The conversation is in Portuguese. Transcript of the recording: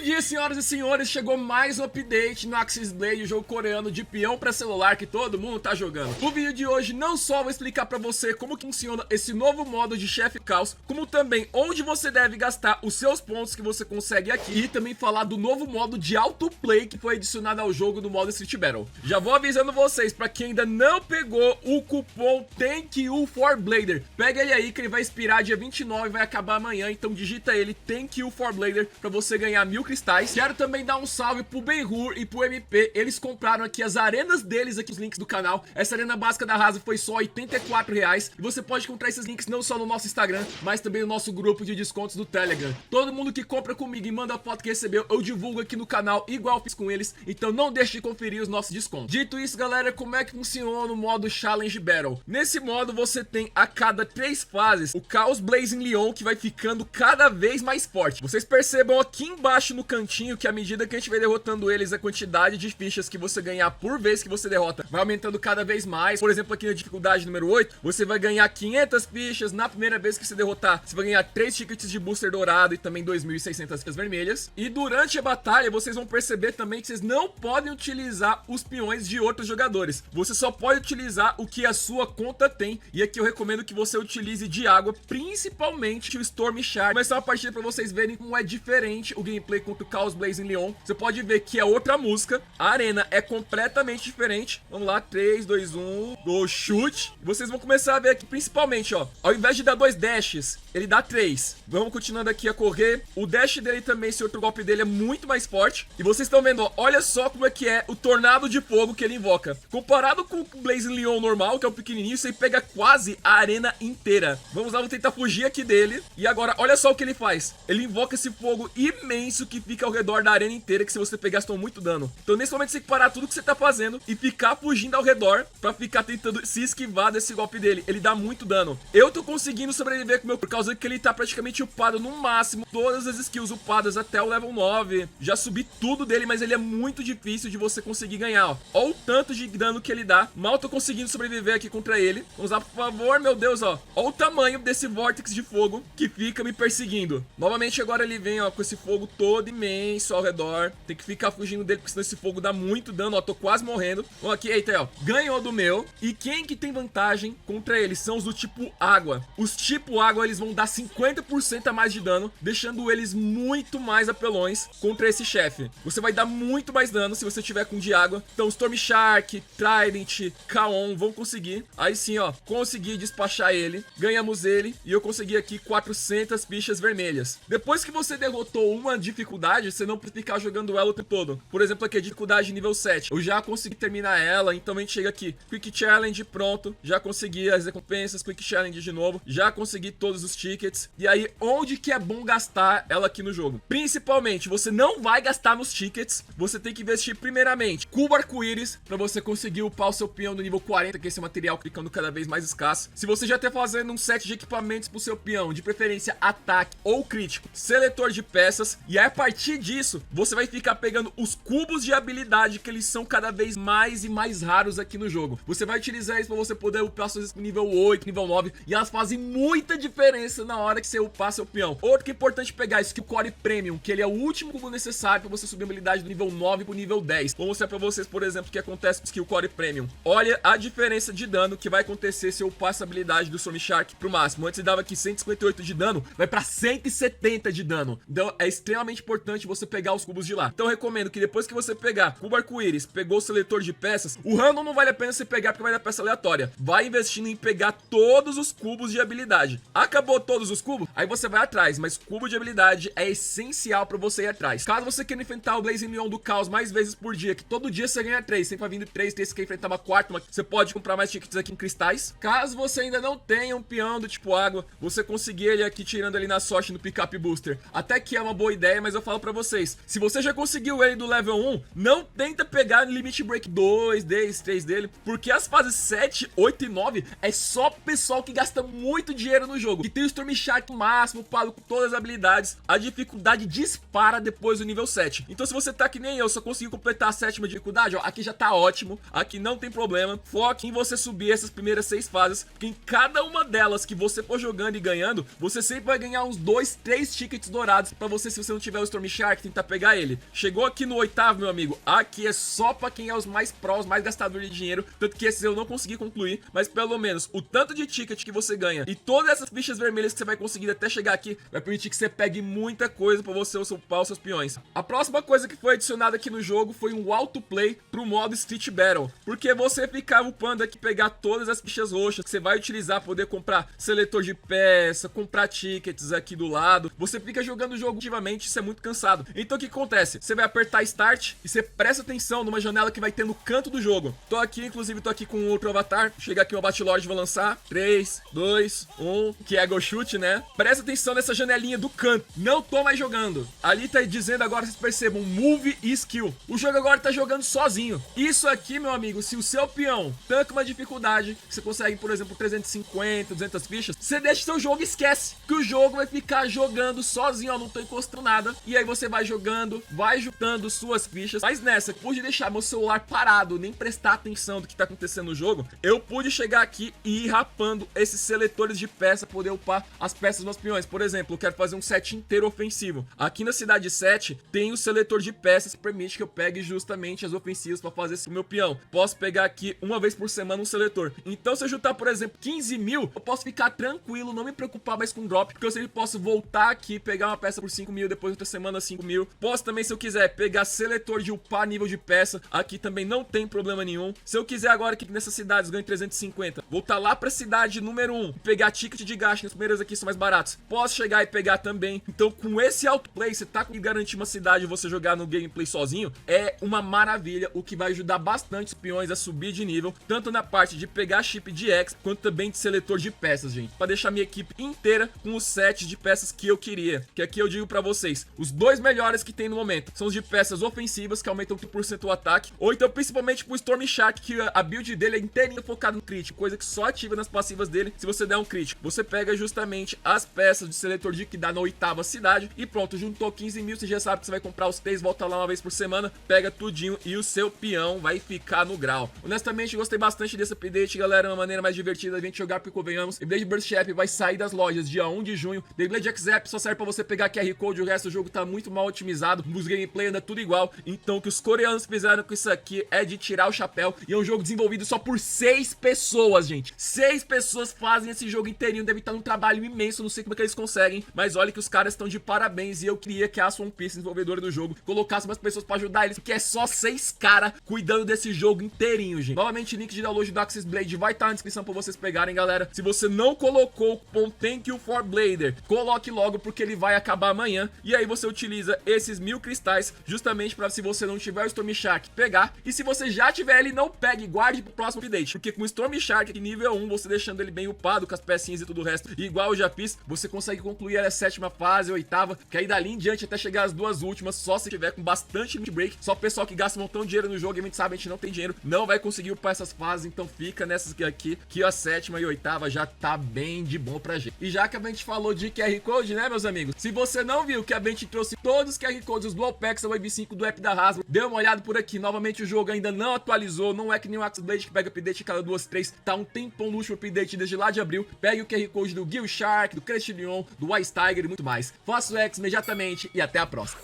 dia, senhoras e senhores, chegou mais um update no Axis Blade, o jogo coreano de peão para celular que todo mundo tá jogando. No vídeo de hoje não só vou explicar pra você como que funciona esse novo modo de chefe caos, como também onde você deve gastar os seus pontos que você consegue aqui, e também falar do novo modo de autoplay que foi adicionado ao jogo no modo Street Battle. Já vou avisando vocês, pra quem ainda não pegou o cupom ThankYou4Blader, pega ele aí que ele vai expirar dia 29 e vai acabar amanhã, então digita ele ThankYou4Blader pra você ganhar 1000 cristais. Quero também dar um salve pro Benhur e pro MP, eles compraram aqui as arenas deles, aqui os links do canal. Essa arena básica da Rasa foi só R$84 e você pode encontrar esses links não só no nosso Instagram, mas também no nosso grupo de descontos do Telegram. Todo mundo que compra comigo e manda a foto que recebeu, eu divulgo aqui no canal, igual fiz com eles, então não deixe de conferir os nossos descontos. Dito isso, galera, como é que funciona o modo Challenge Battle? Nesse modo você tem a cada 3 fases o Chaos Blazing Leon, que vai ficando cada vez mais forte. Vocês percebam aqui embaixo no cantinho que à medida que a gente vai derrotando eles, a quantidade de fichas que você ganhar por vez que você derrota vai aumentando cada vez mais. Por exemplo, aqui na dificuldade número 8, você vai ganhar 500 fichas na primeira vez que você derrotar. Você vai ganhar 3 tickets de booster dourado e também 2.600 fichas vermelhas. E durante a batalha, vocês vão perceber também que vocês não podem utilizar os peões de outros jogadores. Você só pode utilizar o que a sua conta tem. E aqui eu recomendo que você utilize de água, principalmente o Storm Shard. Mas é uma partida para vocês verem como é diferente o gameplay contra o Chaos Blazing Leon. Você pode ver que é outra música, a arena é completamente diferente. Vamos lá, 3, 2, 1, go chute. Vocês vão começar a ver aqui, principalmente, ó, ao invés de dar 2 dashes, ele dá 3. Vamos continuando aqui a correr. O dash dele também, esse outro golpe dele é muito mais forte. E vocês estão vendo, ó, olha só como é que é o tornado de fogo que ele invoca. Comparado com o Blazing Leon normal, que é o pequenininho, isso aí pega quase a arena inteira. Vamos lá, vou tentar fugir aqui dele. E agora, olha só o que ele faz. Ele invoca esse fogo imenso que fica ao redor da arena inteira, que se você pegar, estão muito dano. Então nesse momento você tem que parar tudo que você tá fazendo e ficar fugindo ao redor pra ficar tentando se esquivar desse golpe dele. Ele dá muito dano. Eu tô conseguindo sobreviver com o meu, por causa que ele tá praticamente upado no máximo, todas as skills upadas até o level 9. Já subi tudo dele, mas ele é muito difícil de você conseguir ganhar, ó. Olha o tanto de dano que ele dá. Mal tô conseguindo sobreviver aqui contra ele. Vamos lá, por favor, meu Deus, ó. Olha o tamanho desse vórtice de fogo que fica me perseguindo. Novamente agora ele vem, ó, com esse fogo todo imenso ao redor. Tem que ficar fugindo dele, porque senão esse fogo dá muito dano, ó. Tô quase morrendo. Vamos aqui, eita, ó. Ganhou do meu. E quem que tem vantagem contra eles? São os do tipo água. Os tipo água, eles vão dar 50% a mais de dano, deixando eles muito mais apelões contra esse chefe. Você vai dar muito mais dano se você tiver com de água. Então Storm Shark, Trident, Kaon vão conseguir. Aí sim, ó, consegui despachar ele. Ganhamos ele. E eu consegui aqui 400 fichas vermelhas. Depois que você derrotou uma dificuldade, você não precisa ficar jogando ela o tempo todo. Por exemplo, aqui a dificuldade nível 7. Eu já consegui terminar ela, então a gente chega aqui. Quick Challenge, pronto. Já consegui as recompensas, Quick Challenge de novo. Já consegui todos os tickets. E aí, onde que é bom gastar ela aqui no jogo? Principalmente, você não vai gastar nos tickets. Você tem que investir primeiramente cubo arco-íris, pra você conseguir upar o seu peão no nível 40, que é esse material ficando cada vez mais escasso. Se você já tá fazendo um set de equipamentos pro seu peão, de preferência ataque ou crítico, seletor de peças, e aí a partir disso, você vai ficar pegando os cubos de habilidade, que eles são cada vez mais e mais raros aqui no jogo. Você vai utilizar isso pra você poder upar suas nível 8, nível 9, e elas fazem muita diferença na hora que você upar seu peão. Outro que é importante pegar, Skill Core Premium, que ele é o último cubo necessário pra você subir a habilidade do nível 9 pro nível 10. Vou mostrar pra vocês, por exemplo, o que acontece com o Skill Core Premium. Olha a diferença de dano que vai acontecer se eu upar essa habilidade do Storm Shark pro máximo. Antes dava aqui 158 de dano, vai pra 170 de dano. Então é extremamente importante você pegar os cubos de lá. Então eu recomendo que depois que você pegar cubo arco-íris, pegou o seletor de peças, o random não vale a pena você pegar porque vai dar peça aleatória. Vai investindo em pegar todos os cubos de habilidade. Acabou todos os cubos? Aí você vai atrás, mas cubo de habilidade é essencial pra você ir atrás. Caso você queira enfrentar o Blazing Leon do Caos mais vezes por dia, que todo dia você ganha 3, sempre vai vindo 3, você quer enfrentar uma quarta, você pode comprar mais tickets aqui em cristais. Caso você ainda não tenha um peão do tipo água, você conseguir ele aqui tirando ele na sorte no Pickup Booster. Até que é uma boa ideia, mas eu falo pra vocês, se você já conseguiu ele do level 1, não tenta pegar Limit Break 2, 10, 3 dele, porque as fases 7, 8 e 9 é só pessoal que gasta muito dinheiro no jogo. E tem o Storm Shark máximo, upado com todas as habilidades, a dificuldade dispara depois do nível 7. Então se você tá que nem eu, só conseguiu completar a 7ª dificuldade, ó, aqui já tá ótimo, aqui não tem problema. Foque em você subir essas primeiras 6 fases, porque em cada uma delas que você for jogando e ganhando, você sempre vai ganhar uns 2, 3 tickets dourados pra você, se você não tiver o Storm Storm Shark, tentar pegar ele. Chegou aqui no oitavo, meu amigo, aqui é só pra quem é os mais prós, mais gastadores de dinheiro, tanto que esses eu não consegui concluir, mas pelo menos o tanto de ticket que você ganha e todas essas fichas vermelhas que você vai conseguir até chegar aqui, vai permitir que você pegue muita coisa pra você upar os seus peões. A próxima coisa que foi adicionada aqui no jogo foi um autoplay pro modo Street Battle, porque você ficar upando aqui, pegar todas as fichas roxas que você vai utilizar, poder comprar seletor de peça, comprar tickets aqui do lado, você fica jogando o jogo ativamente, isso é muito cansado. Então o que acontece? Você vai apertar Start e você presta atenção numa janela que vai ter no canto do jogo. Tô aqui, inclusive tô aqui com outro avatar, chega aqui o Batlord, vou lançar, 3, 2, 1, que é Go Shoot, né? Presta atenção nessa janelinha do canto, não tô mais jogando. Ali tá dizendo agora, vocês percebam, Move e Skill. O jogo agora tá jogando sozinho. Isso aqui, meu amigo, se o seu peão tanca uma dificuldade, você consegue, por exemplo, 350, 200 fichas, você deixa o seu jogo e esquece que o jogo vai ficar jogando sozinho, ó, não tô encostando nada. E aí você vai jogando, vai juntando suas fichas. Mas nessa, pude deixar meu celular parado, nem prestar atenção do que tá acontecendo no jogo, eu pude chegar aqui e ir rapando esses seletores de peça, poder upar as peças dos meus peões. Por exemplo, eu quero fazer um set inteiro ofensivo. Aqui na cidade 7 tem o seletor de peças que permite que eu pegue justamente as ofensivas para fazer esse meu peão. Posso pegar aqui uma vez por semana um seletor. Então se eu juntar, por exemplo, 15 mil, eu posso ficar tranquilo, não me preocupar mais com drop, porque eu sempre posso voltar aqui, pegar uma peça por 5 mil, depois outra semana 5 mil. Posso também, se eu quiser, pegar seletor de upar nível de peça, aqui também não tem problema nenhum. Se eu quiser agora aqui nessas cidades ganho 350, voltar lá pra cidade número 1, pegar ticket de gasto, que os primeiros aqui são mais baratos, posso chegar e pegar também. Então com esse autoplay, você tá com garantir uma cidade e você jogar no gameplay sozinho, é uma maravilha, o que vai ajudar bastante os peões a subir de nível, tanto na parte de pegar chip de X, quanto também de seletor de peças, gente, pra deixar minha equipe inteira com os sets de peças que eu queria. Que aqui eu digo pra vocês, os dois melhores que tem no momento são os de peças ofensivas, que aumentam 30% o ataque, ou então principalmente pro Storm Shark, que a build dele é inteirinha focada no crítico, coisa que só ativa nas passivas dele se você der um crítico. Você pega justamente as peças de seletor de que dá na oitava cidade e pronto, juntou 15 mil, você já sabe que você vai comprar os 3, volta lá uma vez por semana, pega tudinho e o seu peão vai ficar no grau. Honestamente, gostei bastante desse update, galera, uma maneira mais divertida de a gente jogar, porque convenhamos, Beyblade Burst App vai sair das lojas dia 1 de junho, Beyblade X App só serve pra você pegar QR Code, o resto do jogo tá muito mal otimizado, os gameplay anda tudo igual, então o que os coreanos fizeram com isso aqui é de tirar o chapéu, e é um jogo desenvolvido só por 6 pessoas, gente. 6 pessoas fazem esse jogo inteirinho, deve estar um trabalho imenso, não sei como é que eles conseguem, mas olha que os caras estão de parabéns, e eu queria que a One Piece, desenvolvedora do jogo, colocasse umas pessoas pra ajudar eles, porque é só 6 caras cuidando desse jogo inteirinho, gente. Novamente, link de download do Axis Blade vai estar na descrição pra vocês pegarem, galera. Se você não colocou o cupom Thank You for Blader, coloque logo, porque ele vai acabar amanhã, e aí você utiliza esses 1000 cristais, justamente pra, se você não tiver o Storm Shark, pegar, e se você já tiver ele, não pegue, guarde pro próximo update, porque com o Storm Shark nível 1, você deixando ele bem upado, com as pecinhas e tudo o resto, igual eu já fiz, você consegue concluir a 7ª fase, 8ª, que aí dali em diante até chegar às 2 últimas, só se tiver com bastante limit break. Só o pessoal que gasta um montão de dinheiro no jogo, e a gente sabe, a gente não tem dinheiro, não vai conseguir upar essas fases, então fica nessas aqui, que a 7ª e 8ª já tá bem de bom pra gente. E já que a gente falou de QR Code, né, meus amigos, se você não viu que a gente trouxe todos os QR Codes, os Blow Packs, a Wave 5 do app da Hasbro, dê uma olhada por aqui. Novamente, o jogo ainda não atualizou, não é que nem o Axis Blade que pega update cada 2, 3, tá um tempão no último update desde lá de abril. Pegue o QR Code do Gil Shark, do Crestillion, do Ice Tiger e muito mais. Faça o X imediatamente e até a próxima.